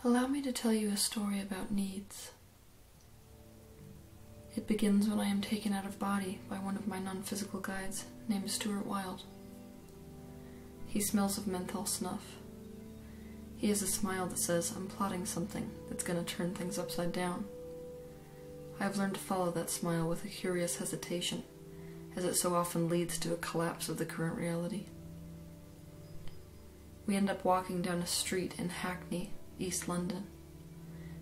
Allow me to tell you a story about needs. It begins when I am taken out of body by one of my non-physical guides named Stuart Wilde. He smells of menthol snuff. He has a smile that says, I'm plotting something that's going to turn things upside down. I have learned to follow that smile with a curious hesitation, as it so often leads to a collapse of the current reality. We end up walking down a street in Hackney, East London.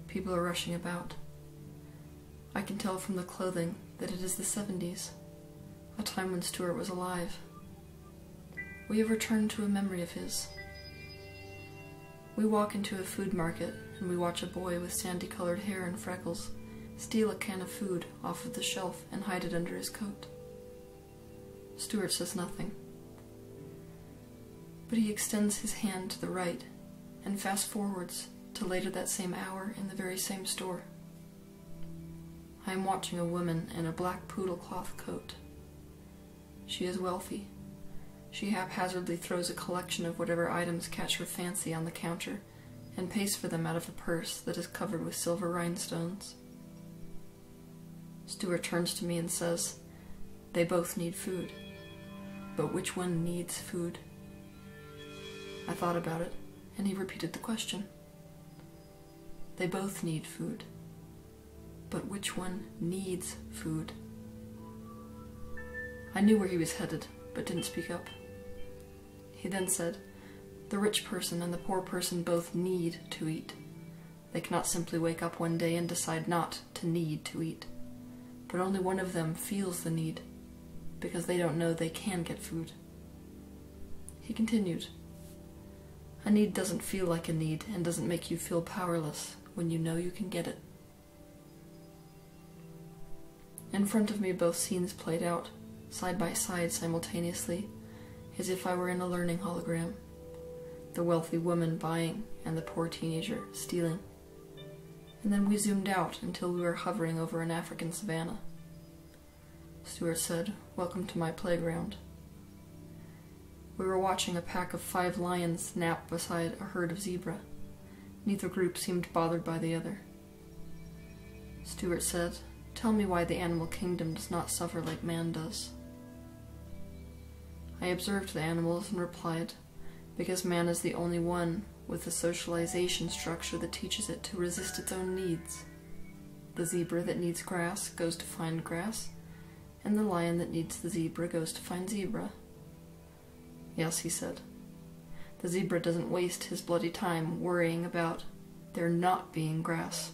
People are rushing about. I can tell from the clothing that it is the 70s, a time when Stuart was alive. We have returned to a memory of his. We walk into a food market and we watch a boy with sandy-colored hair and freckles steal a can of food off of the shelf and hide it under his coat. Stuart says nothing, but he extends his hand to the right and fast-forwards to later that same hour in the very same store. I am watching a woman in a black poodle cloth coat. She is wealthy. She haphazardly throws a collection of whatever items catch her fancy on the counter and pays for them out of a purse that is covered with silver rhinestones. Stuart turns to me and says, "They both need food, but which one needs food?" I thought about it, and he repeated the question. They both need food, but which one needs food? I knew where he was headed, but didn't speak up. He then said, the rich person and the poor person both need to eat. They cannot simply wake up one day and decide not to need to eat. But only one of them feels the need, because they don't know they can get food. He continued, a need doesn't feel like a need and doesn't make you feel powerless when you know you can get it. In front of me both scenes played out, side by side simultaneously, as if I were in a learning hologram. The wealthy woman buying and the poor teenager stealing. And then we zoomed out until we were hovering over an African savanna. Stuart said, "Welcome to my playground." We were watching a pack of 5 lions nap beside a herd of zebra. Neither group seemed bothered by the other. Stuart said, "Tell me why the animal kingdom does not suffer like man does." I observed the animals and replied, because man is the only one with a socialization structure that teaches it to resist its own needs. The zebra that needs grass goes to find grass, and the lion that needs the zebra goes to find zebra. Yes, he said. The zebra doesn't waste his bloody time worrying about there not being grass,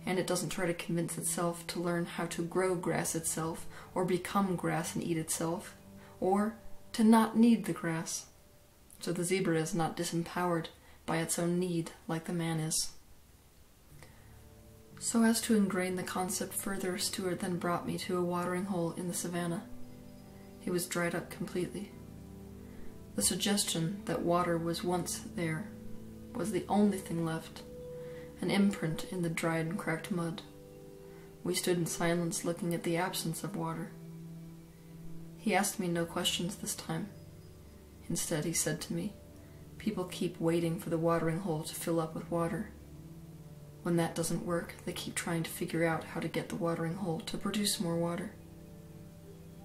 and it doesn't try to convince itself to learn how to grow grass itself, or become grass and eat itself, or to not need the grass. So the zebra is not disempowered by its own need like the man is. So as to ingrain the concept further, Stuart then brought me to a watering hole in the savannah. It was dried up completely. The suggestion that water was once there was the only thing left, an imprint in the dried and cracked mud. We stood in silence looking at the absence of water. He asked me no questions this time. Instead, he said to me, "People keep waiting for the watering hole to fill up with water. When that doesn't work, they keep trying to figure out how to get the watering hole to produce more water.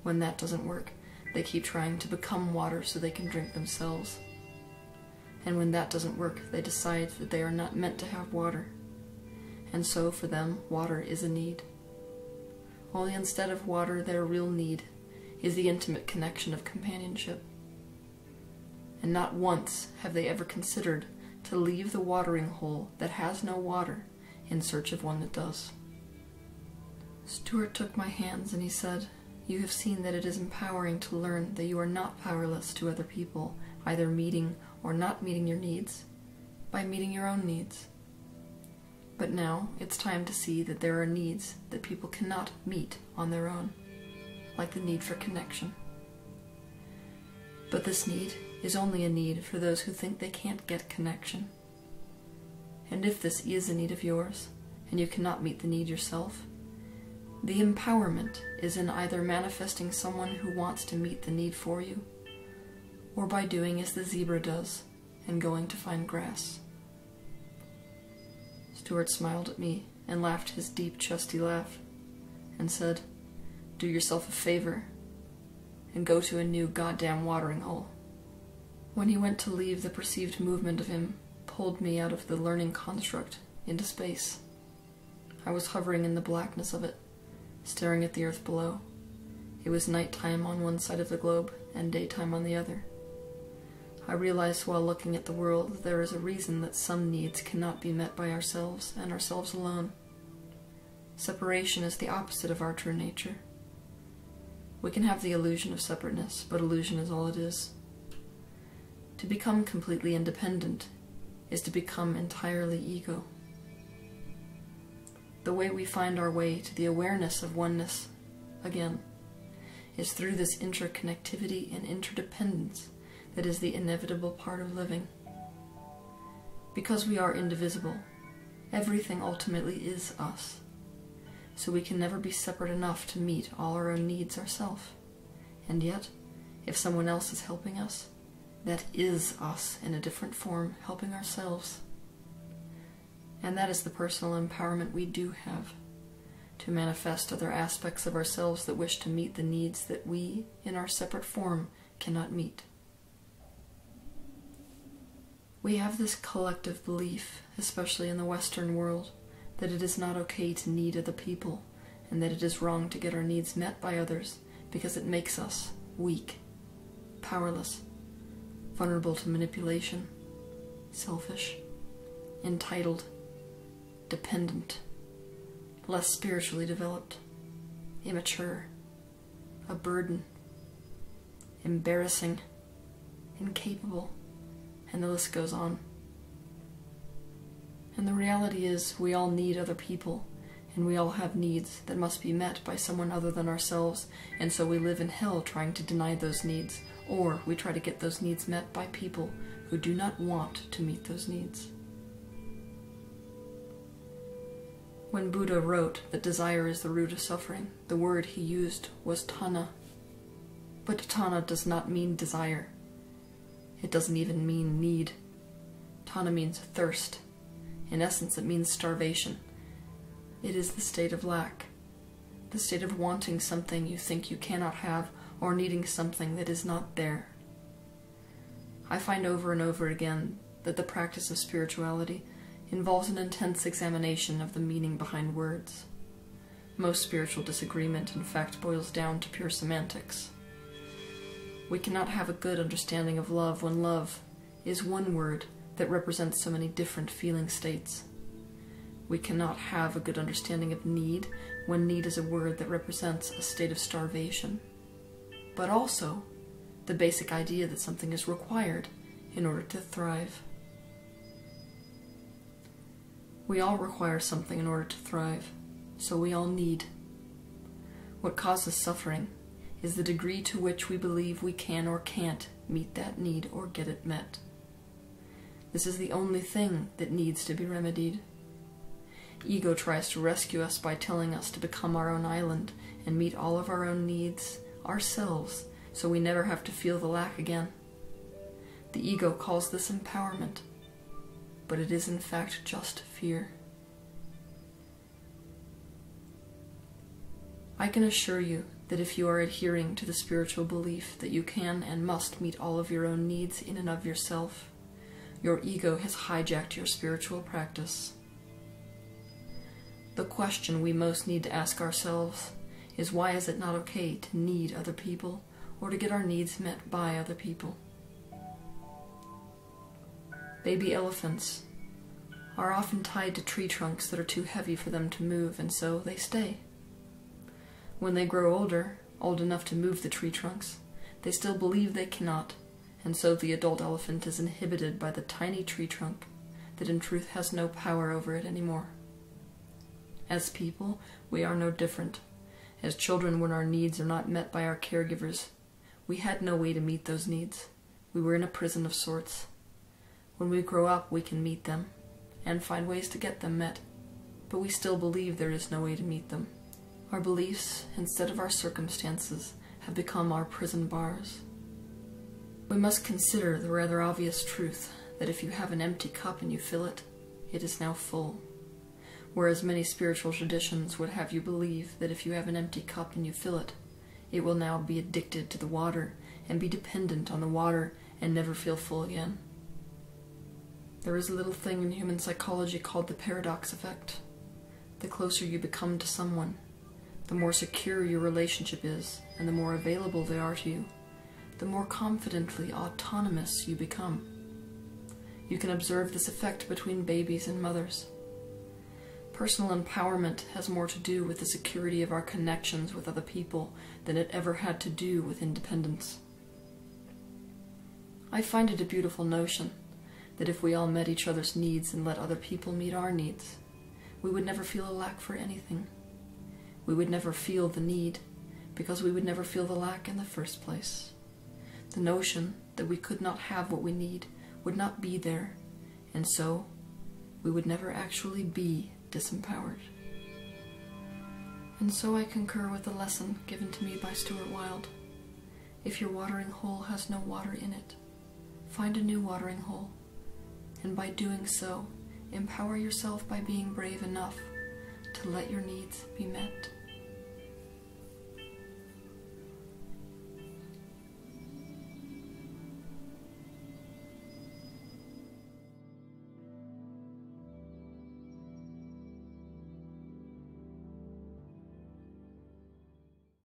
When that doesn't work, they keep trying to become water so they can drink themselves. And when that doesn't work, they decide that they are not meant to have water. And so, for them, water is a need. Only instead of water, their real need is the intimate connection of companionship. And not once have they ever considered to leave the watering hole that has no water in search of one that does." Stuart took my hands and he said, "You have seen that it is empowering to learn that you are not powerless to other people, either meeting or not meeting your needs, by meeting your own needs. But now it's time to see that there are needs that people cannot meet on their own, like the need for connection. But this need is only a need for those who think they can't get connection. And if this is a need of yours, and you cannot meet the need yourself, the empowerment is in either manifesting someone who wants to meet the need for you, or by doing as the zebra does and going to find grass." Stuart smiled at me and laughed his deep, chesty laugh, and said, "Do yourself a favor and go to a new goddamn watering hole." When he went to leave, the perceived movement of him pulled me out of the learning construct into space. I was hovering in the blackness of it, staring at the earth below. It was nighttime on one side of the globe and daytime on the other. I realized while looking at the world that there is a reason that some needs cannot be met by ourselves and ourselves alone. Separation is the opposite of our true nature. We can have the illusion of separateness, but illusion is all it is. To become completely independent is to become entirely ego. The way we find our way to the awareness of oneness, again, is through this interconnectivity and interdependence that is the inevitable part of living. Because we are indivisible, everything ultimately is us. So we can never be separate enough to meet all our own needs ourselves. And yet, if someone else is helping us, that is us in a different form helping ourselves. And that is the personal empowerment we do have, to manifest other aspects of ourselves that wish to meet the needs that we, in our separate form, cannot meet. We have this collective belief, especially in the Western world, that it is not okay to need other people, and that it is wrong to get our needs met by others because it makes us weak, powerless, vulnerable to manipulation, selfish, entitled, dependent, less spiritually developed, immature, a burden, embarrassing, incapable, and the list goes on. And the reality is we all need other people, and we all have needs that must be met by someone other than ourselves, and so we live in hell trying to deny those needs, or we try to get those needs met by people who do not want to meet those needs. When Buddha wrote that desire is the root of suffering, the word he used was tanha. But tanha does not mean desire. It doesn't even mean need. Tanha means thirst. In essence, it means starvation. It is the state of lack, the state of wanting something you think you cannot have, or needing something that is not there. I find over and over again that the practice of spirituality involves an intense examination of the meaning behind words. Most spiritual disagreement, in fact, boils down to pure semantics. We cannot have a good understanding of love when love is one word that represents so many different feeling states. We cannot have a good understanding of need when need is a word that represents a state of starvation. But also, the basic idea that something is required in order to thrive. We all require something in order to thrive, so we all need. What causes suffering is the degree to which we believe we can or can't meet that need or get it met. This is the only thing that needs to be remedied. Ego tries to rescue us by telling us to become our own island and meet all of our own needs ourselves, so we never have to feel the lack again. The ego calls this empowerment, but it is in fact just fear. I can assure you that if you are adhering to the spiritual belief that you can and must meet all of your own needs in and of yourself, your ego has hijacked your spiritual practice. The question we most need to ask ourselves is, why is it not okay to need other people or to get our needs met by other people? Baby elephants are often tied to tree trunks that are too heavy for them to move, and so they stay. When they grow older, old enough to move the tree trunks, they still believe they cannot, and so the adult elephant is inhibited by the tiny tree trunk that in truth has no power over it anymore. As people, we are no different. As children, when our needs are not met by our caregivers, we had no way to meet those needs. We were in a prison of sorts. When we grow up, we can meet them and find ways to get them met, but we still believe there is no way to meet them. Our beliefs, instead of our circumstances, have become our prison bars. We must consider the rather obvious truth that if you have an empty cup and you fill it, it is now full. whereas many spiritual traditions would have you believe that if you have an empty cup and you fill it, it will now be addicted to the water and be dependent on the water and never feel full again. There is a little thing in human psychology called the paradox effect. The closer you become to someone, the more secure your relationship is, and the more available they are to you, the more confidently autonomous you become. You can observe this effect between babies and mothers. Personal empowerment has more to do with the security of our connections with other people than it ever had to do with independence. I find it a beautiful notion that if we all met each other's needs and let other people meet our needs, we would never feel a lack for anything. We would never feel the need, because we would never feel the lack in the first place. The notion that we could not have what we need would not be there, and so we would never actually be disempowered. And so I concur with the lesson given to me by Stuart Wilde. If your watering hole has no water in it, find a new watering hole, and by doing so, empower yourself by being brave enough to let your needs be met.